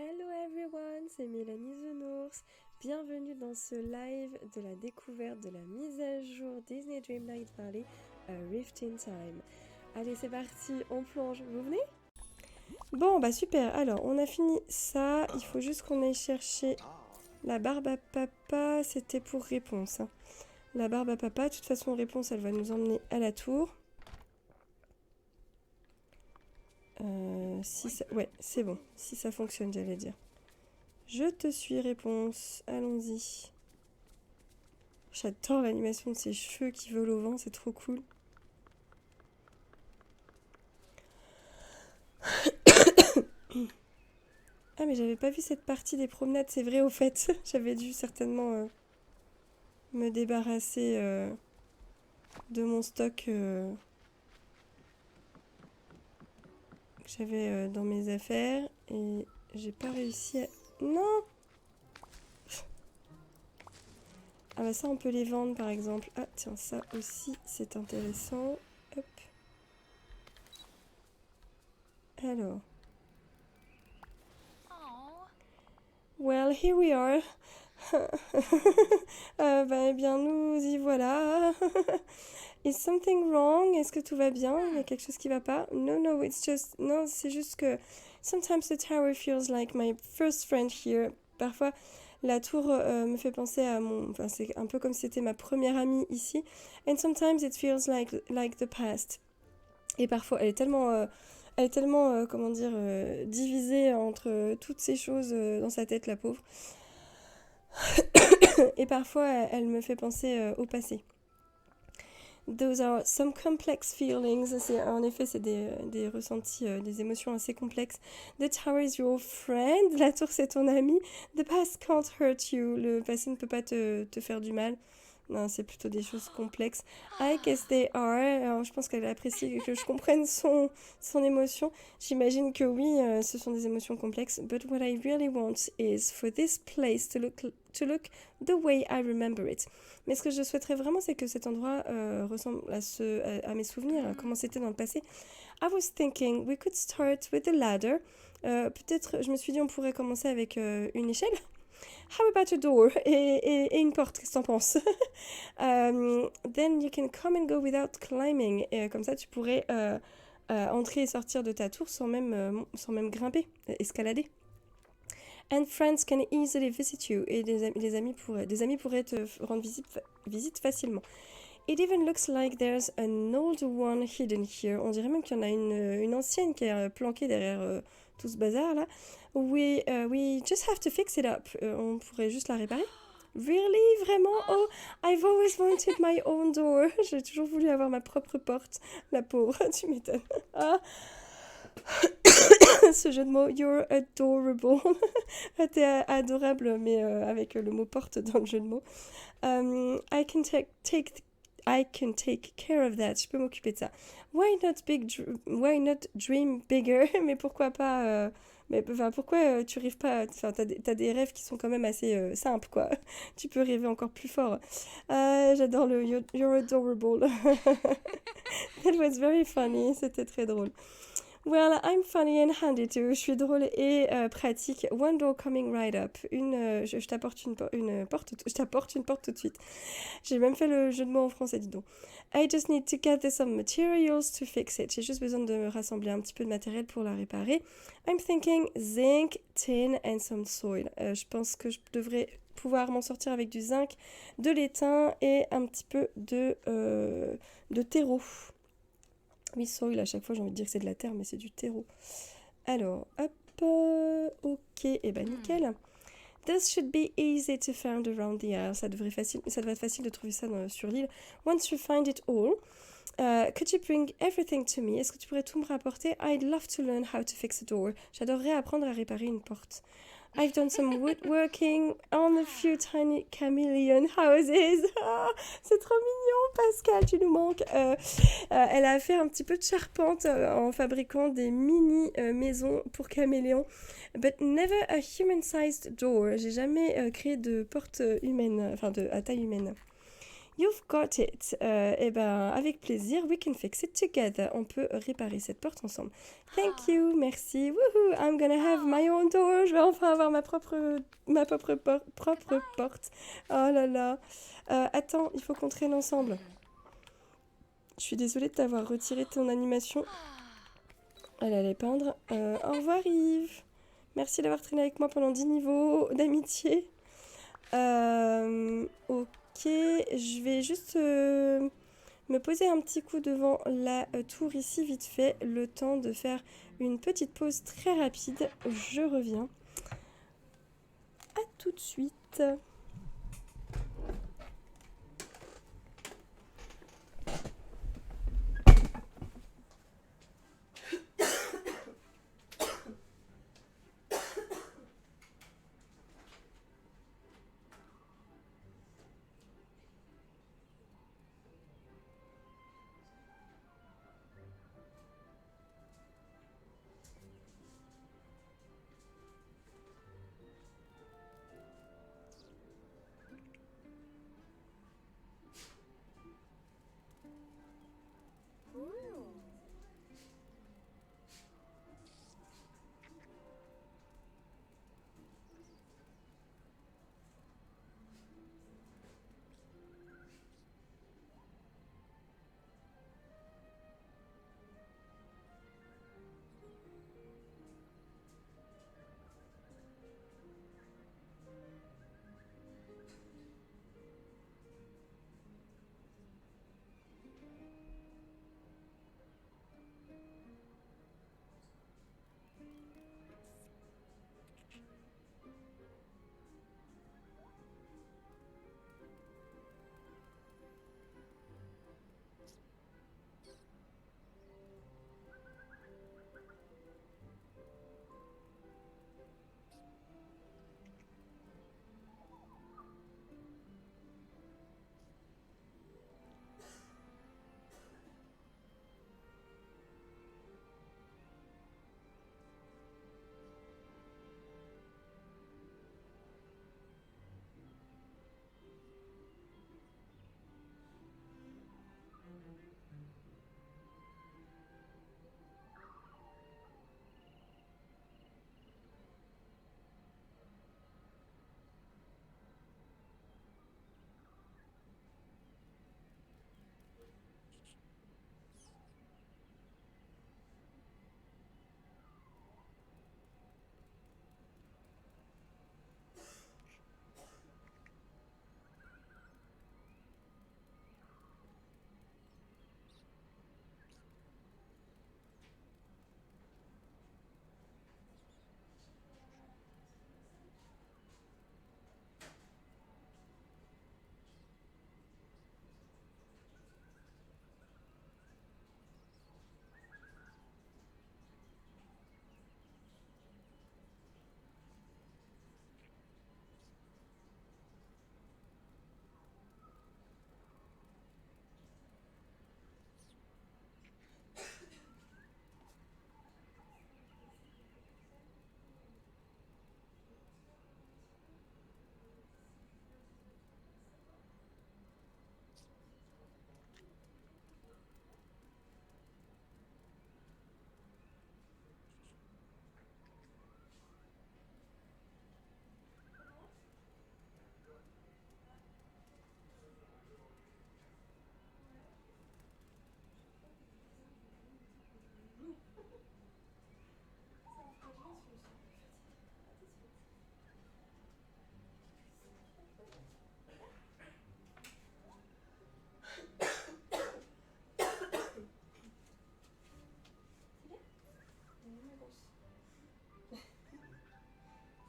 Hello everyone, c'est Mélanie The Nours. Bienvenue dans ce live de la découverte de la mise à jour Disney Dreamlight Valley A Rift in Time. Allez, c'est parti, on plonge, vous venez? Bon, bah super, alors on a fini ça, il faut juste qu'on aille chercher la barbe à papa, c'était pour réponse. Hein. La barbe à papa, de toute façon réponse, elle va nous emmener à la tour. Si ça... Ouais, c'est bon, si ça fonctionne, j'allais dire. Je te suis, réponse. Allons-y. J'adore l'animation de ses cheveux qui volent au vent, c'est trop cool. Ah, mais j'avais pas vu cette partie des promenades, c'est vrai au fait. J'avais dû certainement me débarrasser de mon stock que j'avais dans mes affaires et j'ai pas réussi à... Non! Ah bah ça on peut les vendre par exemple. Ah tiens, ça aussi c'est intéressant. Hop. Alors. Well, here we are. Eh bien, nous y voilà. Is something wrong? Est-ce que tout va bien? Il y a quelque chose qui va pas? No, it's just... Non, c'est juste que... Sometimes the tower feels like my first friend here. Parfois, la tour me fait penser à mon... Enfin, c'est un peu comme si c'était ma première amie ici. And sometimes it feels like the past. Et parfois, elle est tellement comment dire, divisée entre toutes ces choses dans sa tête, la pauvre. Et parfois, elle me fait penser au passé. Those are some complex feelings. En effet, c'est des ressentis, des émotions assez complexes. The tower is your friend. La tour, c'est ton ami. The past can't hurt you. Le passé ne peut pas te faire du mal. Non, c'est plutôt des choses complexes. I guess they are. Alors, je pense qu'elle apprécie que je comprenne son émotion. J'imagine que oui, ce sont des émotions complexes. But what I really want is for this place to look the way I remember it. Mais ce que je souhaiterais vraiment, c'est que cet endroit ressemble à mes souvenirs, à comment c'était dans le passé. I was thinking we could start with a ladder. Peut-être, je me suis dit, on pourrait commencer avec une échelle. How about a door et une porte, qu'est-ce que t'en penses? Then you can come and go without climbing. Et comme ça, tu pourrais entrer et sortir de ta tour sans même grimper, escalader. And friends can easily visit you. Et des amis pourraient te rendre visite facilement. It even looks like there's an old one hidden here. On dirait même qu'il y en a une ancienne qui est planquée derrière tout ce bazar là. We just have to fix it up. On pourrait juste la réparer. Really? Vraiment? Oh, I've always wanted my own door. J'ai toujours voulu avoir ma propre porte. La pauvre, tu m'étonnes. Ah. Ce jeu de mots, you're adorable. T'es adorable, mais avec le mot porte dans le jeu de mots. I can take care of that. Je peux m'occuper de ça. Why not dream bigger? Mais pourquoi pas... pourquoi tu rêves pas? Enfin, t'as des rêves qui sont quand même assez simples, quoi. Tu peux rêver encore plus fort. J'adore le you're adorable. That was very funny. C'était très drôle. Well, I'm funny and handy too. Je suis drôle et pratique. One door coming right up. Je t'apporte une porte. Je t'apporte une porte tout de suite. J'ai même fait le jeu de mots en français, dis donc. I just need to gather some materials to fix it. J'ai juste besoin de rassembler un petit peu de matériel pour la réparer. I'm thinking zinc, tin and some soil. Je pense que je devrais pouvoir m'en sortir avec du zinc, de l'étain et un petit peu de terreau. Oui, soil, à chaque fois j'ai envie de dire que c'est de la terre, mais c'est du terreau. Alors, hop, ok, et ben nickel. This should be easy to find around the isle. Ça devrait être facile de trouver ça sur l'île. Once you find it all, could you bring everything to me? Est-ce que tu pourrais tout me rapporter? I'd love to learn how to fix a door. J'adorerais apprendre à réparer une porte. I've done some woodworking on a few tiny chameleon houses. Ah, c'est trop mignon, Pascal, tu nous manques. Elle a fait un petit peu de charpente en fabriquant des mini maisons pour caméléons. But never a human-sized door. J'ai jamais créé de porte humaine, à taille humaine. You've got it. Eh ben, avec plaisir. We can fix it together. On peut réparer cette porte ensemble. Thank you. Merci. Woohoo. I'm gonna have my own door. Je vais enfin avoir propre porte. Oh là là. Attends, il faut qu'on traîne ensemble. Je suis désolée de t'avoir retiré ton animation. Elle allait peindre. Au revoir Yves. Merci d'avoir traîné avec moi pendant 10 niveaux d'amitié. Ok, je vais juste me poser un petit coup devant la tour ici vite fait. Le temps de faire une petite pause très rapide. Je reviens. À tout de suite.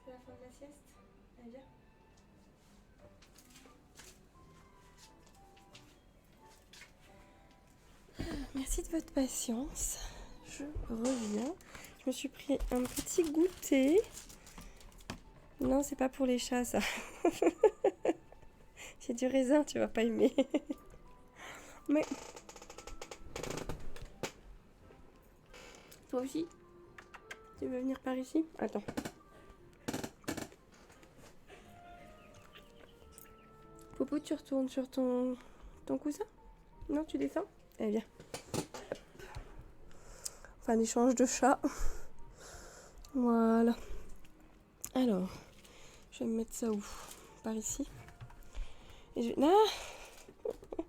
C'est la fin de la sieste. Allez, viens. Merci de votre patience. Je reviens. Je me suis pris un petit goûter. Non, c'est pas pour les chats, ça. C'est du raisin, tu vas pas aimer. Mais... Toi aussi? Tu veux venir par ici? Attends. Popo, tu retournes sur ton ton coussin? Non, tu descends? Eh bien. Enfin, un échange de chats. Voilà. Alors, je vais me mettre ça où? Par ici. Et je... Ah,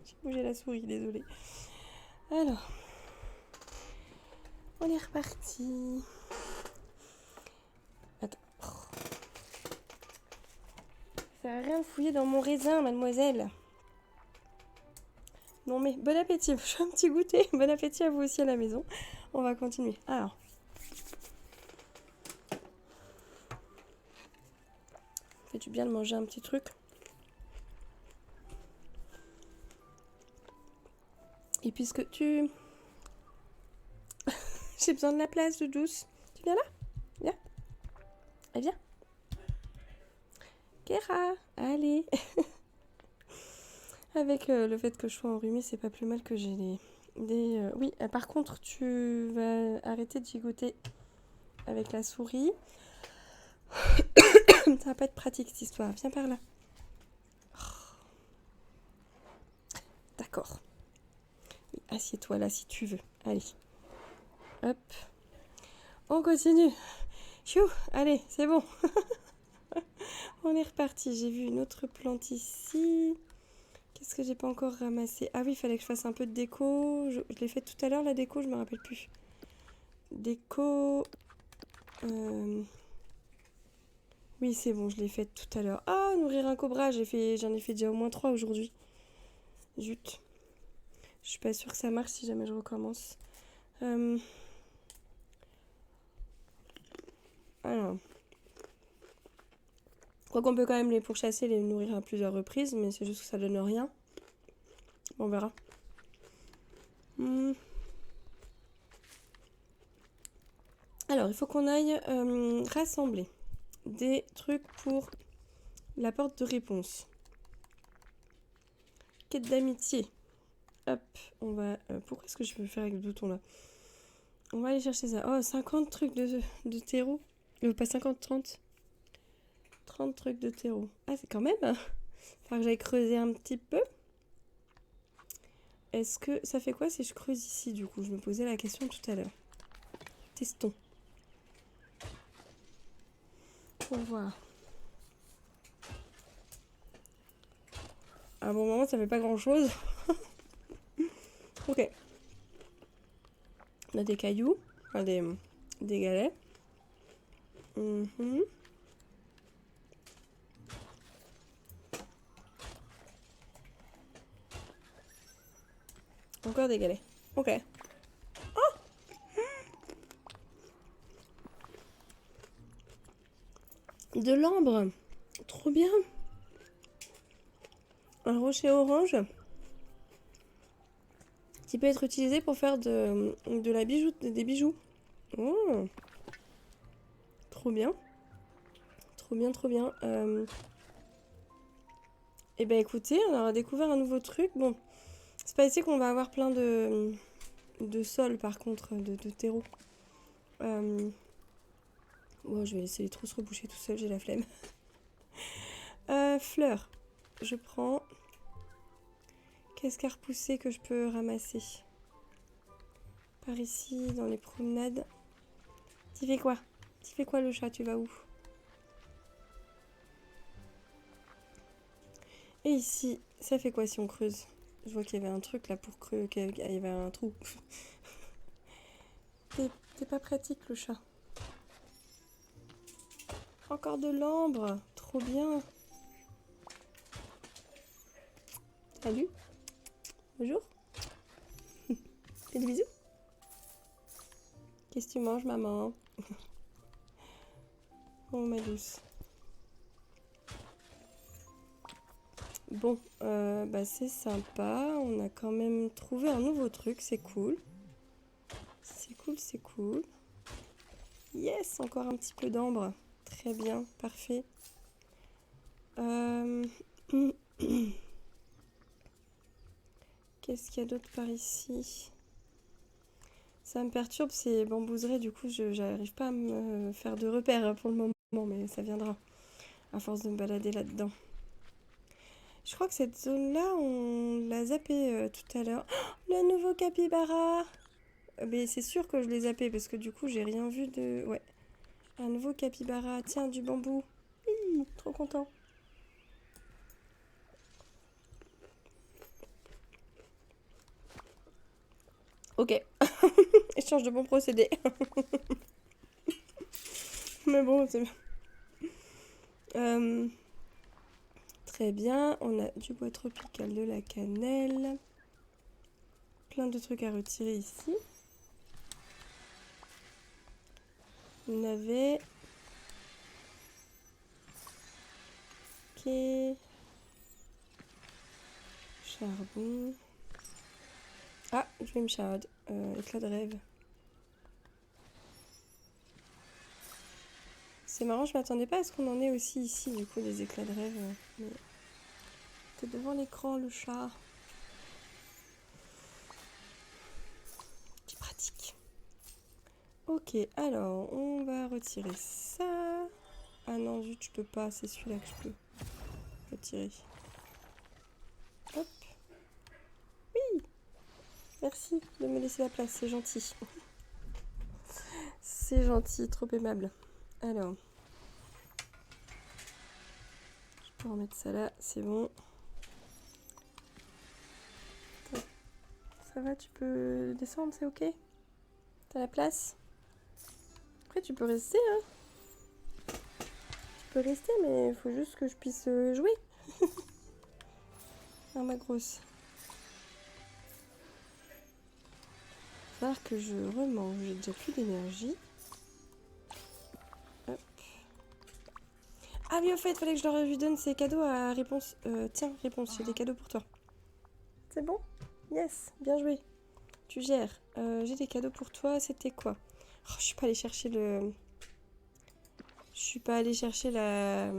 j'ai bougé la souris, désolée. Alors, on est reparti. Attends. Ça sert à rien de fouiller dans mon raisin, mademoiselle. Non mais, bon appétit. Je fais un petit goûter. Bon appétit à vous aussi à la maison. On va continuer. Alors. Fait du bien de manger un petit truc. Et puisque tu... J'ai besoin de la place, de douce. Tu viens là? Viens. Viens. Kéra, allez. Avec le fait que je sois enrhumée, c'est pas plus mal que j'ai des... Oui, par contre, tu vas arrêter de gigoter avec la souris. Ça va pas être pratique cette histoire. Viens par là. D'accord. Oui, assieds-toi là si tu veux. Allez. Hop. On continue. Chou, allez, c'est bon. On est reparti. J'ai vu une autre plante ici. Qu'est-ce que j'ai pas encore ramassé? Ah oui, il fallait que je fasse un peu de déco. Je l'ai fait tout à l'heure, la déco, je me rappelle plus. Déco... Oui, c'est bon, je l'ai faite tout à l'heure. Ah, nourrir un cobra, j'en ai fait déjà au moins 3 aujourd'hui. Zut. Je suis pas sûre que ça marche si jamais je recommence. Alors. Je crois qu'on peut quand même les pourchasser, les nourrir à plusieurs reprises, mais c'est juste que ça donne rien. On verra. Alors, il faut qu'on aille rassembler des trucs pour la porte de réponse. Quête d'amitié. Hop, on va... pourquoi est-ce que je peux faire avec le bouton là? On va aller chercher ça. Oh, 50 trucs de terreau. Pas 50, 30. 30 trucs de terreau. Ah, c'est quand même... Hein. Faut que j'aille creuser un petit peu. Est-ce que... Ça fait quoi si je creuse ici, du coup? Je me posais la question tout à l'heure. Testons. Pour voir. À un bon moment, ça fait pas grand-chose. Ok. On a des cailloux. Enfin, des galets. Encore des galets. Ok. Oh, de l'ambre. Trop bien. Un rocher orange qui peut être utilisé pour faire des bijoux. Oh. Trop bien. Trop bien, trop bien. Et ben écoutez, on aura découvert un nouveau truc. Bon, c'est pas ici qu'on va avoir plein de sol par contre, de terreau. Bon, je vais laisser les trous se reboucher tout seul, j'ai la flemme. Fleurs. Je prends... Qu'est-ce qu'a repoussé que je peux ramasser? Par ici, dans les promenades. Tu fais quoi? Tu fais quoi le chat? Tu vas où? Et ici, ça fait quoi si on creuse? Je vois qu'il y avait un truc là pour creuser, qu'il y avait un trou. T'es pas pratique le chat. Encore de l'ambre, trop bien. Salut. Bonjour. Fais des bisous. Qu'est-ce que tu manges, maman? Oh, ma douce. Bon, bah c'est sympa. On a quand même trouvé un nouveau truc, c'est cool. C'est cool, c'est cool. Yes, encore un petit peu d'ambre. Très bien, parfait. Qu'est-ce qu'il y a d'autre par ici? Ça me perturbe ces bambouseraies, du coup j'arrive pas à me faire de repères pour le moment, mais ça viendra à force de me balader là-dedans. Je crois que cette zone-là, on l'a zappé tout à l'heure. Oh, le nouveau capybara! Mais c'est sûr que je l'ai zappé parce que du coup, j'ai rien vu de... Ouais. Un nouveau capybara. Tiens, du bambou. Hi, trop content. Ok. Échange de bons procédés. Mais bon, c'est bien. Très bien. On a du bois tropical, de la cannelle. Plein de trucs à retirer ici. On avait... Ok. Charbon. Ah, dream shard. Éclat de rêve. C'est marrant, je m'attendais pas à ce qu'on en ait aussi ici, du coup, des éclats de rêve. Mais... T'es devant l'écran, le chat. Qui pratique. Ok, alors, on va retirer ça. Ah non, zut, je peux pas. C'est celui-là que je peux retirer. Hop. Oui. Merci de me laisser la place, c'est gentil. C'est gentil, trop aimable. Alors. Je peux remettre ça là, c'est bon. Ça va, tu peux descendre, c'est ok? T'as la place? Après, tu peux rester, hein. Tu peux rester, mais il faut juste que je puisse jouer. Ah, ma grosse. Il va falloir que je remange, j'ai déjà plus d'énergie. Hop. Ah oui, au fait, il fallait que je leur lui donne ces cadeaux à réponse. Tiens, réponse, j'ai des cadeaux pour toi. C'est bon? Yes, bien joué. Tu gères. J'ai des cadeaux pour toi, c'était quoi? Oh, je suis pas allée chercher le... Je suis pas allée chercher la...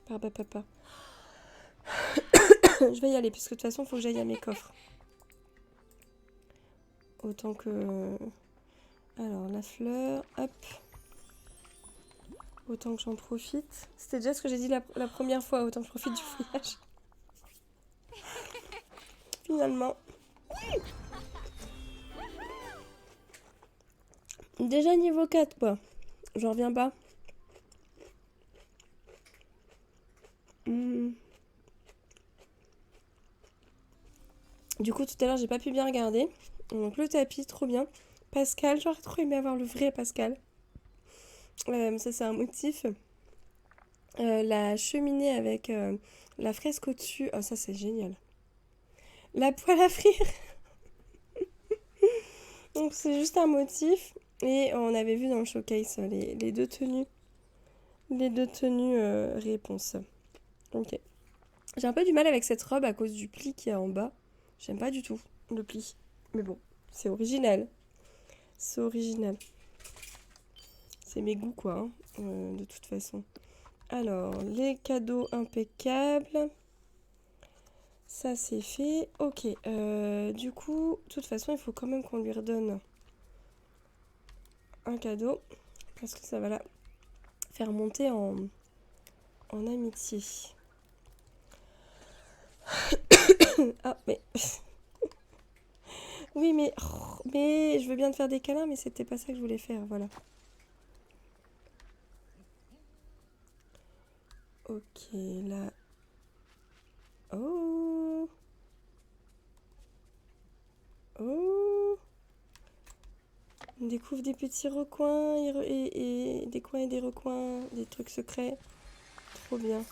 Papa. Je vais y aller, parce que de toute façon, il faut que j'aille à mes coffres. Autant que... Alors, la fleur, hop. Autant que j'en profite. C'était déjà ce que j'ai dit la première fois, autant que je profite du fouillage. Finalement. Déjà niveau 4, quoi. J'en reviens pas. Du coup, tout à l'heure, j'ai pas pu bien regarder. Donc, le tapis, trop bien. Pascal, j'aurais trop aimé avoir le vrai Pascal. Ça, c'est un motif. La cheminée avec la fresque au-dessus. Oh, ça, c'est génial. La poêle à frire. Donc, c'est juste un motif. Et on avait vu dans le showcase les deux tenues. Les deux tenues réponse. Ok. J'ai un peu du mal avec cette robe à cause du pli qu'il y a en bas. J'aime pas du tout le pli. Mais bon, c'est original. C'est original. C'est mes goûts, quoi, hein, de toute façon. Alors, les cadeaux impeccables. Ça, c'est fait. Ok. Du coup, de toute façon, il faut quand même qu'on lui redonne un cadeau. Parce que ça va la faire monter en amitié. Ah, mais... Oui, mais je veux bien te faire des câlins, mais c'était pas ça que je voulais faire, voilà. Ok, là... Oh! Oh! On découvre des petits recoins et des coins et des recoins, des trucs secrets. Trop bien.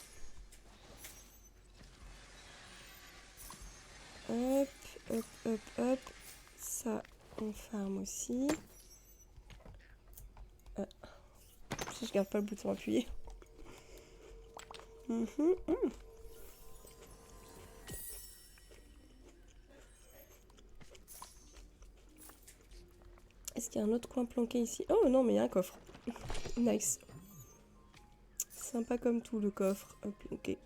Hop, hop. Ça, on farme aussi. Ah, si je garde pas le bouton appuyé. Est-ce qu'il y a un autre coin planqué ici? Oh non, mais il y a un coffre. Nice. Sympa comme tout le coffre. Hop, ok.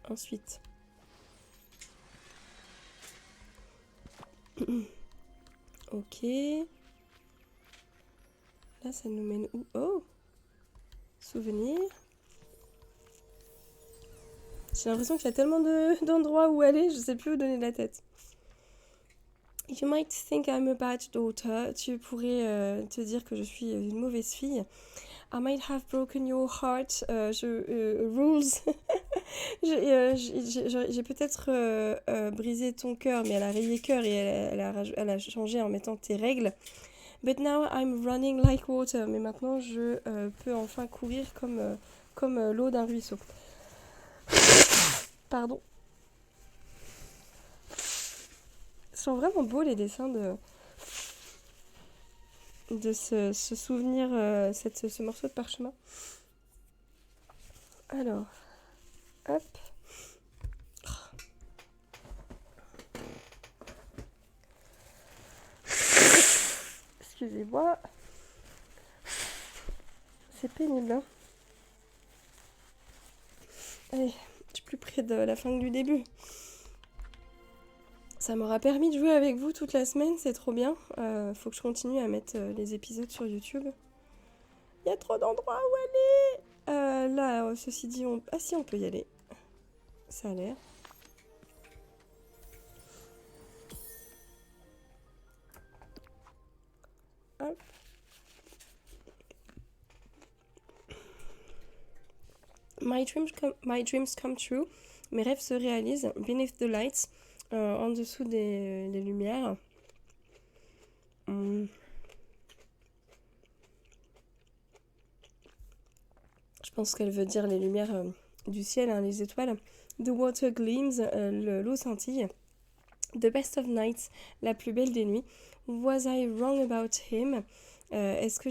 Ensuite. Ok. Là, ça nous mène où? Oh! Souvenir. J'ai l'impression qu'il y a tellement d'endroits où aller, je sais plus où donner de la tête. You might think I'm a bad daughter. Tu pourrais te dire que je suis une mauvaise fille. I might have broken your heart. Rules. J'ai peut-être brisé ton cœur, mais elle a rayé cœur et elle a changé en mettant tes règles. But now I'm running like water. Mais maintenant, je peux enfin courir comme l'eau d'un ruisseau. Pardon. Ils sont vraiment beaux les dessins de ce souvenir, ce morceau de parchemin. Alors, hop. Excusez-moi. C'est pénible, hein. Allez, je suis plus près de la fin que du début. Ça m'aura permis de jouer avec vous toute la semaine, c'est trop bien. Faut que je continue à mettre les épisodes sur YouTube. Il y a trop d'endroits où aller. Là, ceci dit, ah si, on peut y aller. Ça a l'air. Hop. My dreams come true. Mes rêves se réalisent. Beneath the lights. En dessous des lumières. Je pense qu'elle veut dire les lumières du ciel, hein, les étoiles. The water gleams, l'eau scintille. The best of nights, la plus belle des nuits. Was I wrong about him? Est-ce que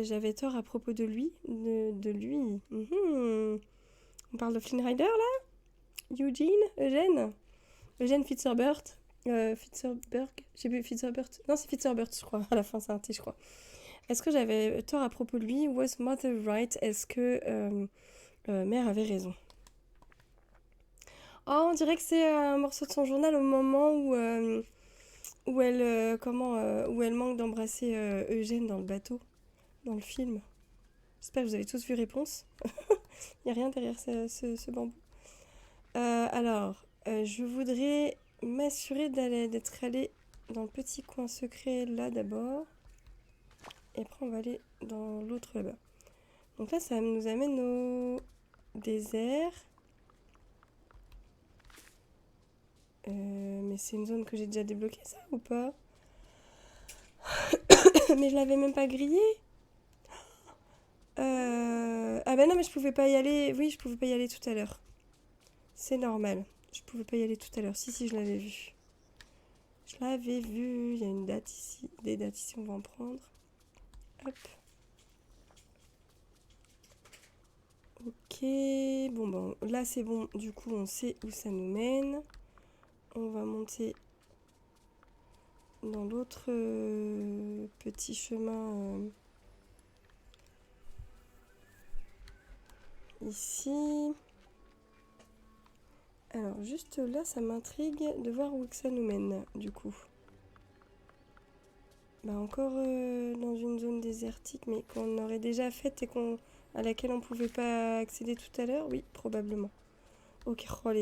j'avais tort à propos de lui? De lui. On parle de Flynn Rider là? Eugène Fitzherbert. Fitzherberg? J'ai vu Fitzherbert. Non, c'est Fitzherbert, je crois. À la fin, c'est un T, je crois. Est-ce que j'avais tort à propos de lui? Was mother right? Est-ce que mère avait raison? Oh, on dirait que c'est un morceau de son journal au moment où elle manque d'embrasser Eugène dans le bateau, dans le film. J'espère que vous avez tous vu Réponse. Il n'y a rien derrière ce bambou. Alors, je voudrais m'assurer d'être allé dans le petit coin secret là d'abord. Et après, on va aller dans l'autre là-bas. Donc là, ça nous amène au désert. Mais c'est une zone que j'ai déjà débloquée, ça, ou pas? Mais je l'avais même pas grillée. Ah bah non, mais je pouvais pas y aller. Oui, je pouvais pas y aller tout à l'heure. C'est normal. Je pouvais pas y aller tout à l'heure. Si, je l'avais vu. Je l'avais vu. Il y a une date ici. Des dates ici, on va en prendre. Hop. Ok. Bon, là c'est bon. Du coup, on sait où ça nous mène. On va monter dans l'autre petit chemin ici. Alors, juste là, ça m'intrigue de voir où que ça nous mène, du coup. Bah, encore dans une zone désertique, mais qu'on aurait déjà faite et à laquelle on pouvait pas accéder tout à l'heure. Oui, probablement. Ok, oh,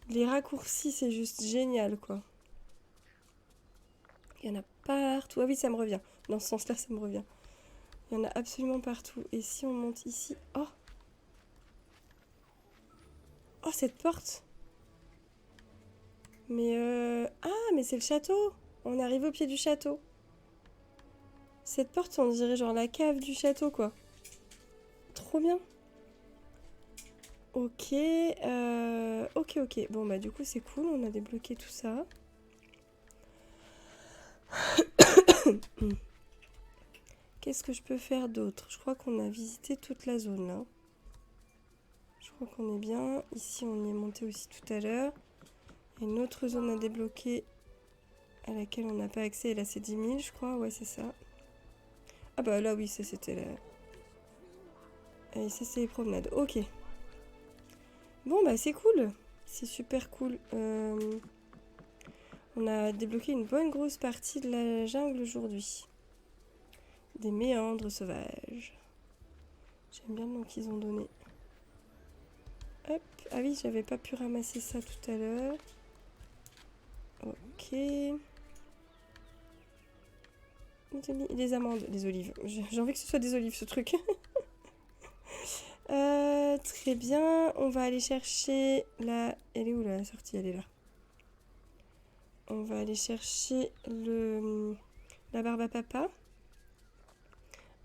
les raccourcis, c'est juste génial, quoi. Il y en a partout. Ah oui, ça me revient. Dans ce sens-là, ça me revient. Il y en a absolument partout. Et si on monte ici... Oh! Oh, cette porte! Mais ah, mais c'est le château! On arrive au pied du château. Cette porte, on dirait genre la cave du château, quoi. Trop bien. Ok, ok. Bon, bah du coup, c'est cool. On a débloqué tout ça. Qu'est-ce que je peux faire d'autre? Je crois qu'on a visité toute la zone, là. Je crois qu'on est bien. Ici, on y est monté aussi tout à l'heure. Il y a une autre zone à débloquer à laquelle on n'a pas accès. Et là, c'est 10 000, je crois. Ouais, c'est ça. Ah bah là, oui, ça, c'était là. Et ça, c'est les promenades. Ok. Bon, bah c'est cool. C'est super cool. On a débloqué une bonne grosse partie de la jungle aujourd'hui. Des méandres sauvages. J'aime bien le nom qu'ils ont donné. Hop. Ah oui, j'avais pas pu ramasser ça tout à l'heure. Ok. Les amandes, les olives. J'ai envie que ce soit des olives, ce truc. Très bien. On va aller chercher la... Elle est où la sortie? Elle est là. On va aller chercher la barbe à papa.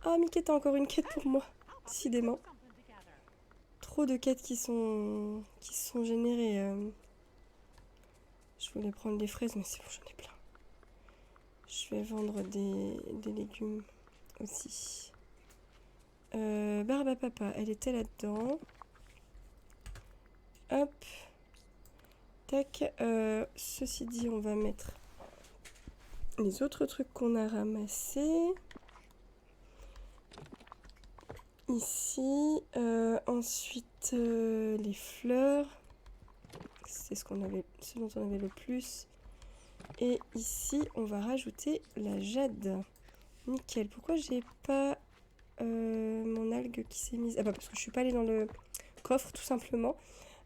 Ah, Mickey, t'as encore une quête pour moi. Décidément. Trop de quêtes qui sont générées. Je voulais prendre des fraises, mais c'est bon, j'en ai plein. Je vais vendre des légumes aussi. Barbe à papa, elle était là-dedans. Hop. Tac. Ceci dit, on va mettre les autres trucs qu'on a ramassés. Ici. Ensuite, les fleurs. C'est ce dont on avait le plus. Et ici, on va rajouter la jade. Nickel. Pourquoi j'ai pas mon algue qui s'est mise... Ah bah parce que je suis pas allée dans le coffre, tout simplement.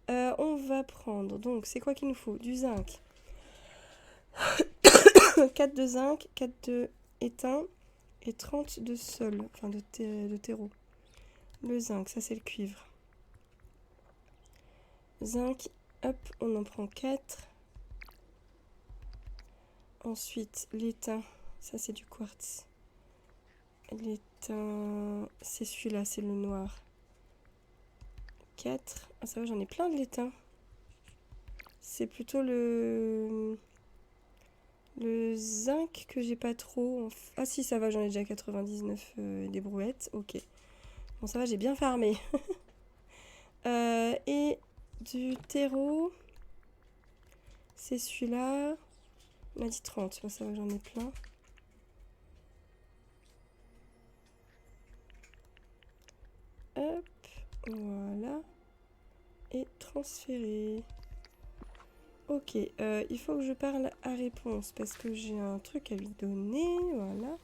On va prendre... Donc, c'est quoi qu'il nous faut? Du zinc. 4 de zinc, 4 de étain et 30 de sol. Enfin, de terreau. Le zinc, ça c'est le cuivre. Zinc, hop, on en prend 4. Ensuite, l'étain, ça c'est du quartz. L'étain, c'est celui-là, c'est le noir. 4. Ah ça va, j'en ai plein de l'étain. C'est plutôt le zinc que j'ai pas trop. Ah si, ça va, j'en ai déjà 99 des brouettes. Ok. Bon, ça va, j'ai bien farmé. Et du terreau, c'est celui-là. On m'a dit 30. Bon, ça va, j'en ai plein. Hop, voilà. Et transférer. Ok, il faut que je parle à Réponse parce que j'ai un truc à lui donner. Voilà.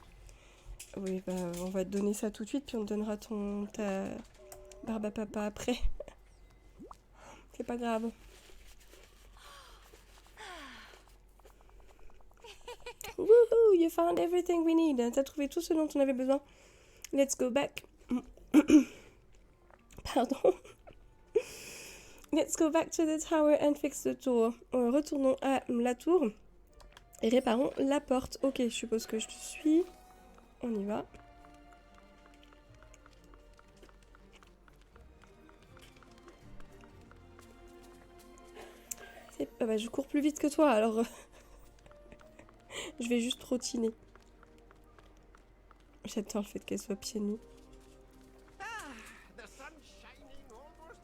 Oui, bah, on va te donner ça tout de suite, puis on te donnera ta barbe à papa après. C'est pas grave. Woohoo, you found everything we need. T'as trouvé tout ce dont on avait besoin. Let's go back. Pardon. Let's go back to the tower and fix the door. Retournons à la tour et réparons la porte. Ok, je suppose que je te suis. On y va. Ah bah, je cours plus vite que toi, alors je vais juste trottiner. J'adore le fait qu'elle soit pieds nus.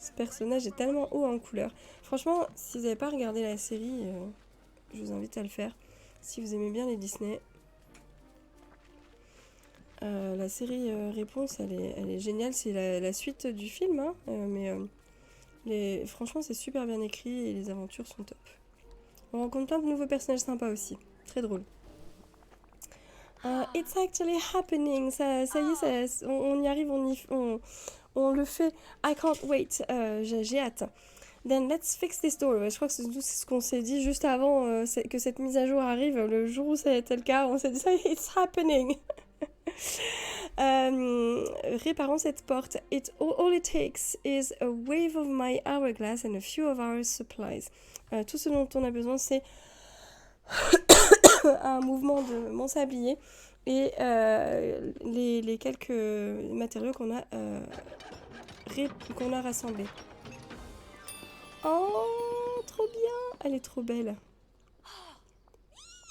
Ce personnage est tellement haut en couleur. Franchement, si vous n'avez pas regardé la série, je vous invite à le faire. Si vous aimez bien les Disney. La série Réponse, elle est géniale. C'est la suite du film, hein, mais franchement, c'est super bien écrit et les aventures sont top. On rencontre plein de nouveaux personnages sympas aussi. Très drôle. It's actually happening. Ça y est, on y arrive, on le fait. I can't wait. J'ai hâte. Then let's fix this door. Je crois que c'est tout ce qu'on s'est dit juste avant que cette mise à jour arrive. Le jour où ça a été le cas, on s'est dit ça, it's happening. Réparons cette porte. All it takes is a wave of my hourglass and a few of our supplies. Tout ce dont on a besoin, c'est un mouvement de mon sablier et les quelques matériaux qu'on a rassemblés. Oh, trop bien! Elle est trop belle.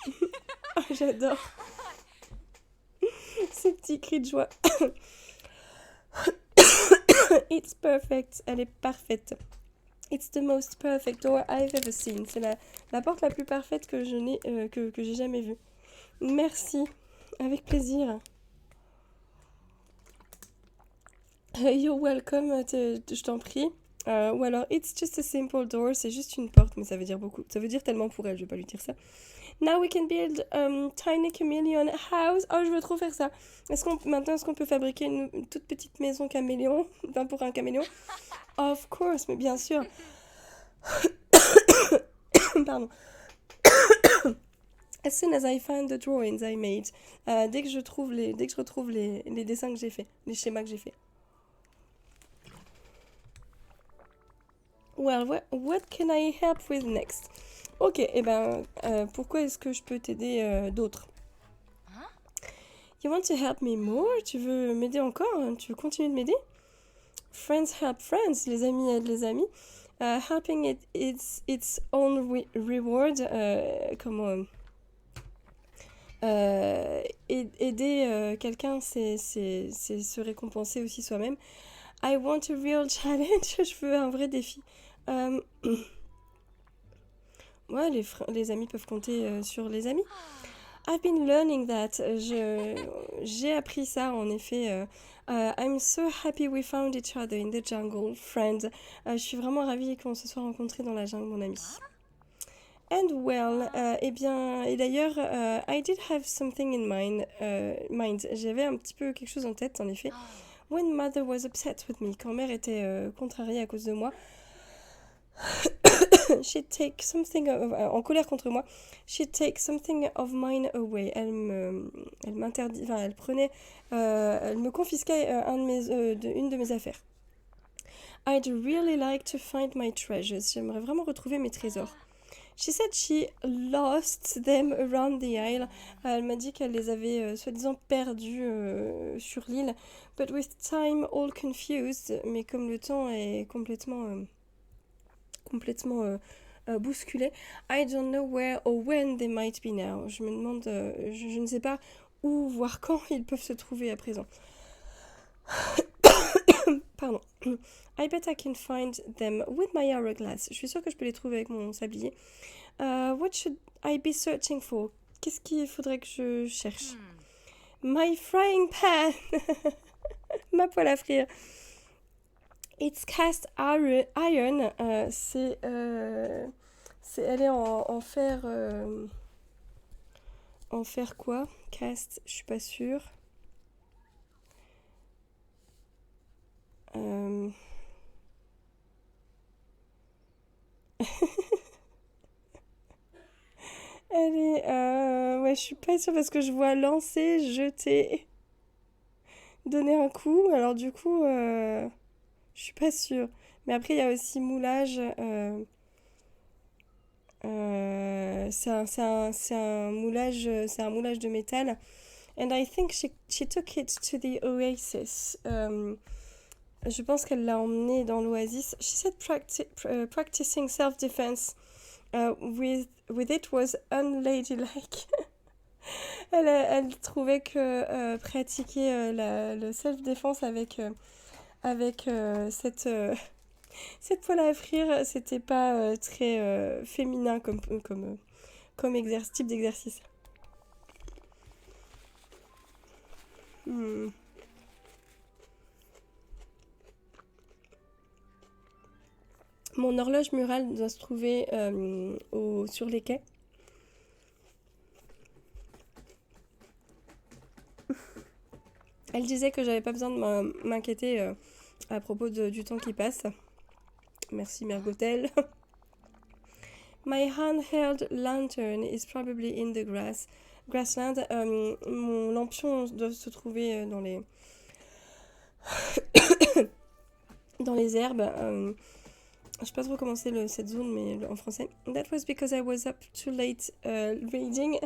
Oh, j'adore ces petits cris de joie. It's perfect. Elle est parfaite. It's the most perfect door I've ever seen. C'est la porte la plus parfaite que j'ai jamais vue. Merci. Avec plaisir. You're welcome. Je t'en prie. Ou alors, it's just a simple door. C'est juste une porte, mais ça veut dire beaucoup. Ça veut dire tellement pour elle, je vais pas lui dire ça. Now we can build tiny chameleon house. Oh, je veux trop faire ça. Est-ce qu'on peut fabriquer une toute petite maison caméléon, enfin pour un caméléon? Of course, mais bien sûr. Pardon. As soon as I find the drawings I made. Dès que je retrouve les dessins que j'ai fait, les schémas que j'ai fait. Well, what can I help with next? Ok, et ben, pourquoi est-ce que je peux t'aider d'autre? You want to help me more? Tu veux m'aider encore? Tu veux continuer de m'aider? Friends help friends, les amis aident les amis. Helping its own reward. Aider quelqu'un, c'est se récompenser aussi soi-même. I want a real challenge. Je veux un vrai défi. Ouais, les amis peuvent compter sur les amis. I've been learning that. J'ai appris ça, en effet. I'm so happy we found each other in the jungle, friend. Je suis vraiment ravie qu'on se soit rencontrés dans la jungle, mon ami. And well, eh bien, et d'ailleurs, I did have something in mind. J'avais un petit peu quelque chose en tête, en effet. When mother was upset with me, quand mère était contrariée à cause de moi, she'd take something en colère contre moi. She'd take something of mine away. Elle m'interdit, enfin, elle me confisquait une de mes affaires. I'd really like to find my treasures. J'aimerais vraiment retrouver mes trésors. She said she lost them around the isle. Elle m'a dit qu'elle les avait soi-disant perdus sur l'île. But with time all confused, mais comme le temps est complètement bousculé, I don't know where or when they might be now. Je me demande, je ne sais pas où, voire quand ils peuvent se trouver à présent. Pardon. I bet I can find them with my hourglass. Je suis sûre que je peux les trouver avec mon sablier. What should I be searching for? Qu'est-ce qu'il faudrait que je cherche? My frying pan. Ma poêle à frire. It's cast iron. Elle est en fer. En fer quoi? Cast, je suis pas sûre. Elle est. Ouais, je suis pas sûre parce que je vois lancer, jeter, donner un coup. Alors, du coup, je suis pas sûre. Mais après, il y a aussi moulage. C'est un moulage de métal. And I think she took it to the oasis. Je pense qu'elle l'a emmené dans l'oasis. She said practicing self-defense with it was unladylike. Elle trouvait que pratiquer le self-défense avec cette poêle à frire, c'était pas très féminin comme type d'exercice. Mon horloge murale doit se trouver sur les quais. Elle disait que j'avais pas besoin de m'inquiéter à propos du temps qui passe. Merci Mergotel. My handheld lantern is probably in the grassland. Mon lampion doit se trouver dans les dans les herbes. Je sais pas trop comment c'est cette zone, mais en français. That was because I was up too late reading.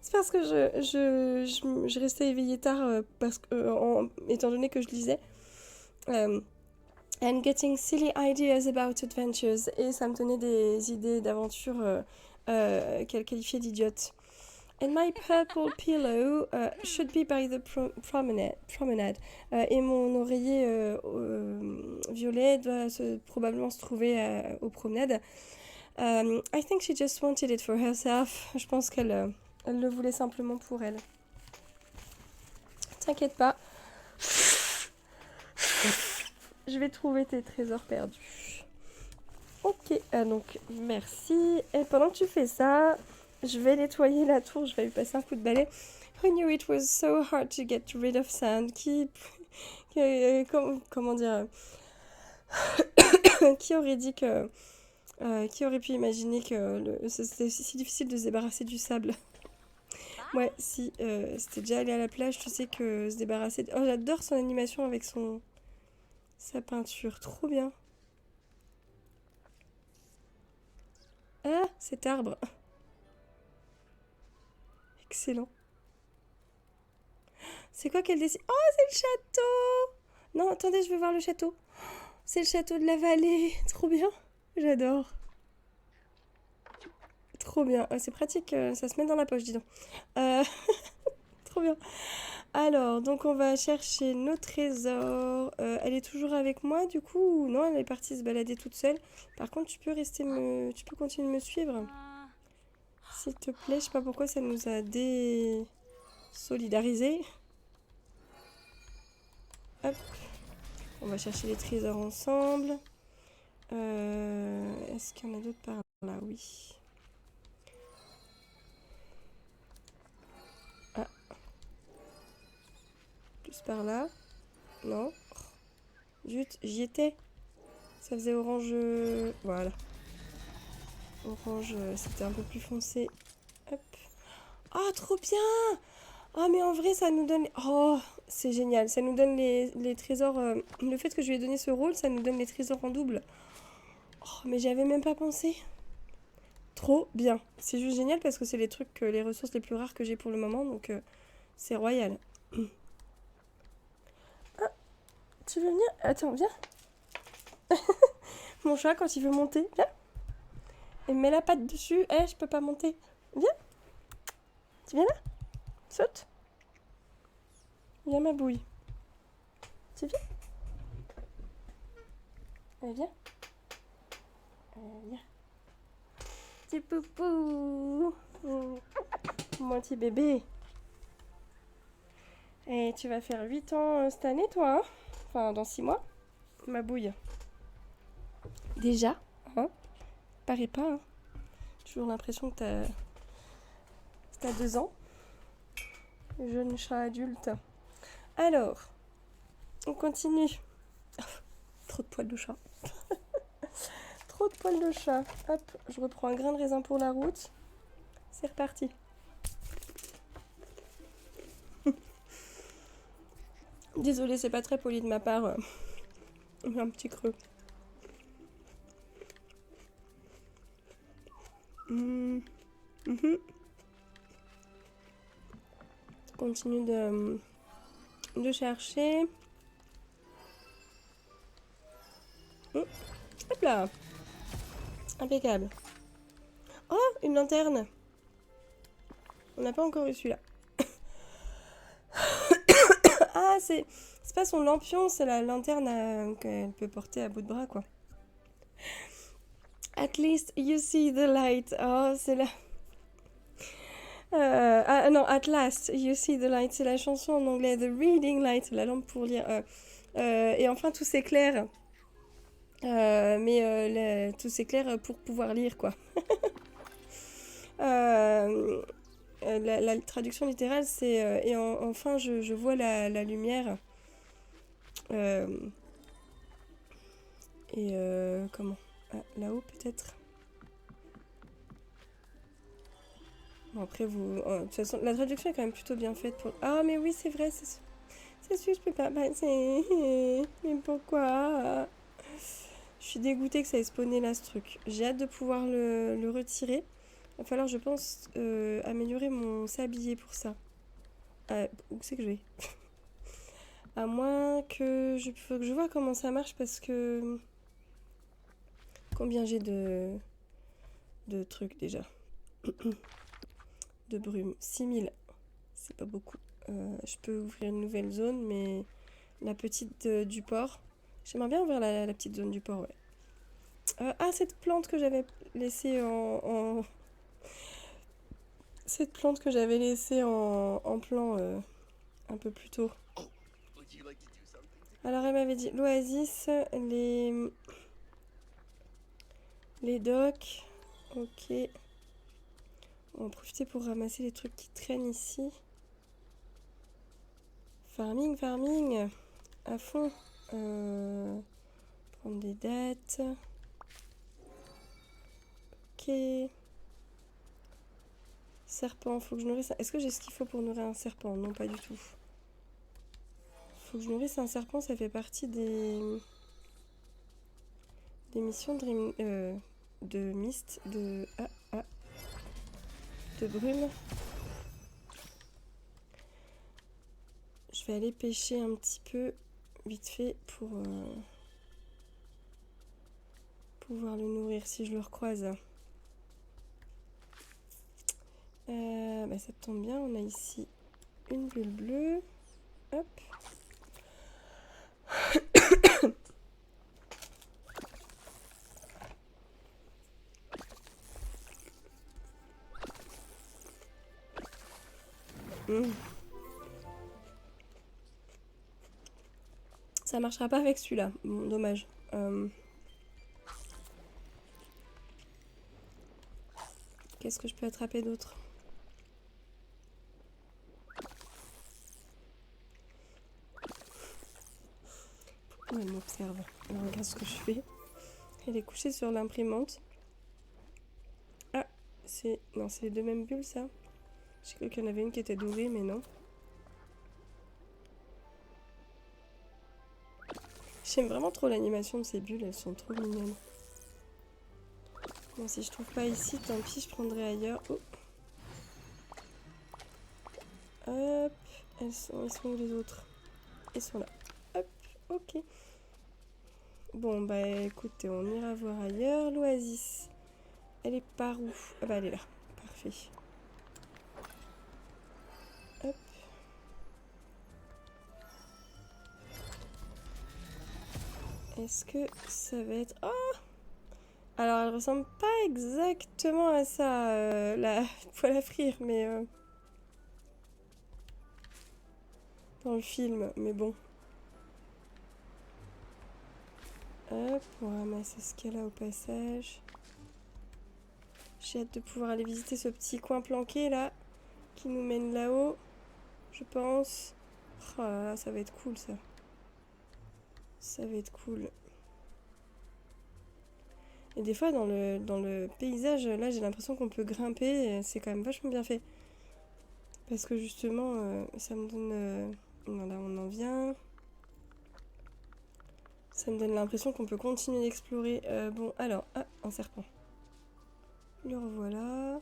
C'est parce que je restais éveillée tard étant donné que je lisais. And getting silly ideas about adventures. Et ça me donnait des idées d'aventures qu'elle qualifiait d'idiotes. And my purple pillow should be by the promenade. Et mon oreiller violet doit probablement se trouver aux promenades. I think she just wanted it for herself. Je pense qu'elle le voulait simplement pour elle. T'inquiète pas. Je vais trouver tes trésors perdus. Ok, donc merci. Et pendant que tu fais ça, Je vais nettoyer la tour, je vais lui passer un coup de balai. I knew it was so hard to get rid of sand. Comment dire Qui aurait dit que... qui aurait pu imaginer que c'était si difficile de se débarrasser du sable? Ouais, si c'était déjà allé à la plage, tu sais que se débarrasser... Oh, j'adore son animation avec sa peinture, trop bien. Ah, cet arbre. Excellent. C'est quoi qu'elle dessine? Oh, c'est le château! Non, attendez, je veux voir le château. C'est le château de la vallée. Trop bien. J'adore. Trop bien. C'est pratique, ça se met dans la poche, dis donc. Euh, Trop bien. Alors, donc on va chercher nos trésors. Elle est toujours avec moi, du coup, ou non, elle est partie se balader toute seule. Par contre, tu peux continuer de me suivre. S'il te plaît, je sais pas pourquoi ça nous a désolidarisés. Hop. On va chercher les trésors ensemble. Est-ce qu'il y en a d'autres par là? Oui. Ah. Plus par là. Non. Zut, j'y étais. Ça faisait orange. Voilà. Orange, c'était un peu plus foncé. Hop. Oh, trop bien! Oh, mais en vrai, ça nous donne... Oh, c'est génial. Ça nous donne les trésors... Le fait que je lui ai donné ce rôle, ça nous donne les trésors en double. Oh, mais j'y avais même pas pensé. Trop bien. C'est juste génial parce que c'est les ressources les plus rares que j'ai pour le moment. Donc, c'est royal. Ah, tu veux venir? Attends, viens. Mon chat, quand il veut monter, viens. Il met la patte dessus. Eh, je peux pas monter. Viens. Tu viens là? Saute. Viens, ma bouille. Tu viens? Allez, viens. Viens. Petit poupou. Mon petit bébé. Et tu vas faire 8 ans cette année, toi, hein? Enfin, dans 6 mois. Ma bouille. Déjà, hein? Paraît pas, hein? Toujours l'impression que t'as 2 ans. Jeune chat adulte. Alors, on continue. Trop de poils de chat. Trop de poils de chat. Hop, je reprends un grain de raisin pour la route. C'est reparti. Désolée, c'est pas très poli de ma part. Un petit creux. Continue de chercher. Hop là. Impeccable. Oh, une lanterne. On n'a pas encore eu celui-là. Ah, c'est pas son lampion, c'est la lanterne qu'elle peut porter à bout de bras, quoi. At least you see the light. Oh, c'est la... non, At last you see the light. C'est la chanson en anglais. The reading light, la lampe pour lire. Et enfin, tout s'éclaire. Tout s'éclaire pour pouvoir lire, quoi. La traduction littérale, c'est et enfin je vois la lumière. Comment? Là-haut peut-être. Bon, après de toute façon, la traduction est quand même plutôt bien faite pour. Ah mais oui c'est vrai, c'est sûr je peux pas passer. Mais pourquoi? Je suis dégoûtée que ça ait spawné là ce truc. J'ai hâte de pouvoir le retirer. Il va falloir, je pense, améliorer mon sablier pour ça. Où c'est que je vais? À moins que faut que je vois comment ça marche parce que... Combien j'ai de trucs déjà? De brume. 6000. C'est pas beaucoup. Je peux ouvrir une nouvelle zone, mais la petite du port. J'aimerais bien ouvrir la petite zone du port, ouais. Cette plante que j'avais laissée Cette plante que j'avais laissée en plan un peu plus tôt. Alors elle m'avait dit l'oasis, les docks, ok. On va en profiter pour ramasser les trucs qui traînent ici. Farming, farming. À fond. Prendre des dates. Ok. Serpent, faut que je nourrisse. Est-ce que j'ai ce qu'il faut pour nourrir un serpent? Non, pas du tout. Faut que je nourrisse un serpent, ça fait partie des missions de mist, de brume. Je vais aller pêcher un petit peu vite fait pour pouvoir le nourrir si je le recroise. Bah ça tombe bien, on a ici une bulle bleue. Hop. Ça marchera pas avec celui-là. Bon, dommage. Qu'est-ce que je peux attraper d'autre? Elle m'observe. Elle regarde ce que je fais. Elle est couchée sur l'imprimante. Ah, c'est... Non, c'est les deux mêmes bulles, ça. J'ai cru qu'il y en avait une qui était dorée, mais non. J'aime vraiment trop l'animation de ces bulles, elles sont trop mignonnes. Bon, si je trouve pas ici, tant pis, je prendrai ailleurs. Oh. Hop, ils sont où les autres? Ils sont là. Hop, ok. Bon, bah écoutez, on ira voir ailleurs. L'oasis, elle est par où? Ah bah elle est là, parfait. Hop. Est-ce que ça va être... Oh! Alors, elle ressemble pas exactement à ça, la poêle à frire, mais... dans le film, mais bon. Hop, on ramasse ce qu'il y a là au passage. J'ai hâte de pouvoir aller visiter ce petit coin planqué là, qui nous mène là-haut, je pense. Oh là là, ça va être cool ça. Ça va être cool. Et des fois dans le paysage, là j'ai l'impression qu'on peut grimper, c'est quand même vachement bien fait. Parce que justement, ça me donne... voilà, on en vient. Ça me donne l'impression qu'on peut continuer d'explorer. Bon, alors, ah, un serpent. Le revoilà.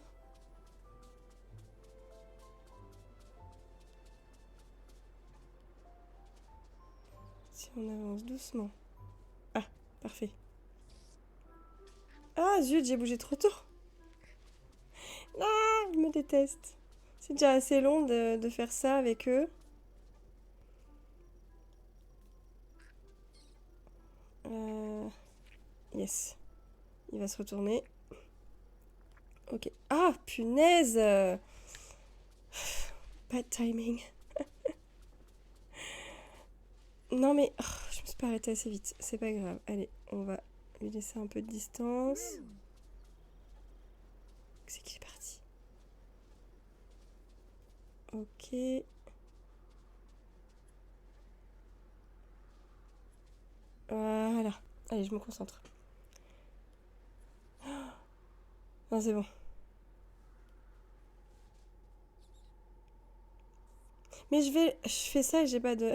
Si on avance doucement. Ah, parfait. Ah, zut, j'ai bougé trop tôt. Ah, je me déteste. C'est déjà assez long de faire ça avec eux. Yes. Il va se retourner. Ok. Ah, punaise! Bad timing. Non mais, oh, je me suis pas arrêtée assez vite. C'est pas grave. Allez, on va lui laisser un peu de distance. C'est qu'il est parti. Ok. Voilà. Allez, je me concentre. Non, c'est bon. Mais je fais ça et j'ai pas de...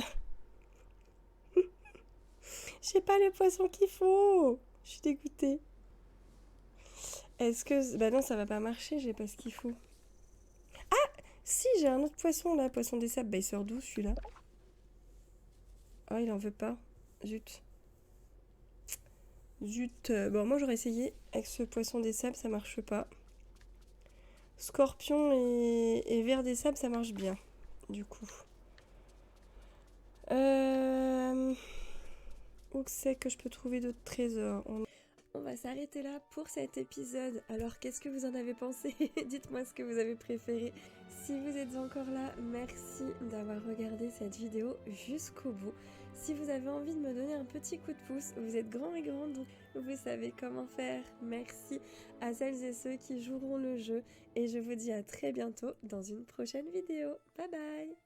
J'ai pas le poisson qu'il faut. Je suis dégoûtée. Est-ce que... Bah non, ça va pas marcher, j'ai pas ce qu'il faut. Ah! Si, j'ai un autre poisson là, poisson des sables. Bah il sort d'où celui-là? Ah, il en veut pas. Zut. Zut. Bon, moi j'aurais essayé avec ce poisson des sables, ça marche pas. Scorpion et ver des sables, ça marche bien. Du coup. Où c'est que je peux trouver d'autres trésors? On va s'arrêter là pour cet épisode. Alors qu'est-ce que vous en avez pensé? Dites-moi ce que vous avez préféré. Si vous êtes encore là, merci d'avoir regardé cette vidéo jusqu'au bout. Si vous avez envie de me donner un petit coup de pouce, vous êtes grand et grande, donc vous savez comment faire. Merci à celles et ceux qui joueront le jeu et je vous dis à très bientôt dans une prochaine vidéo. Bye bye!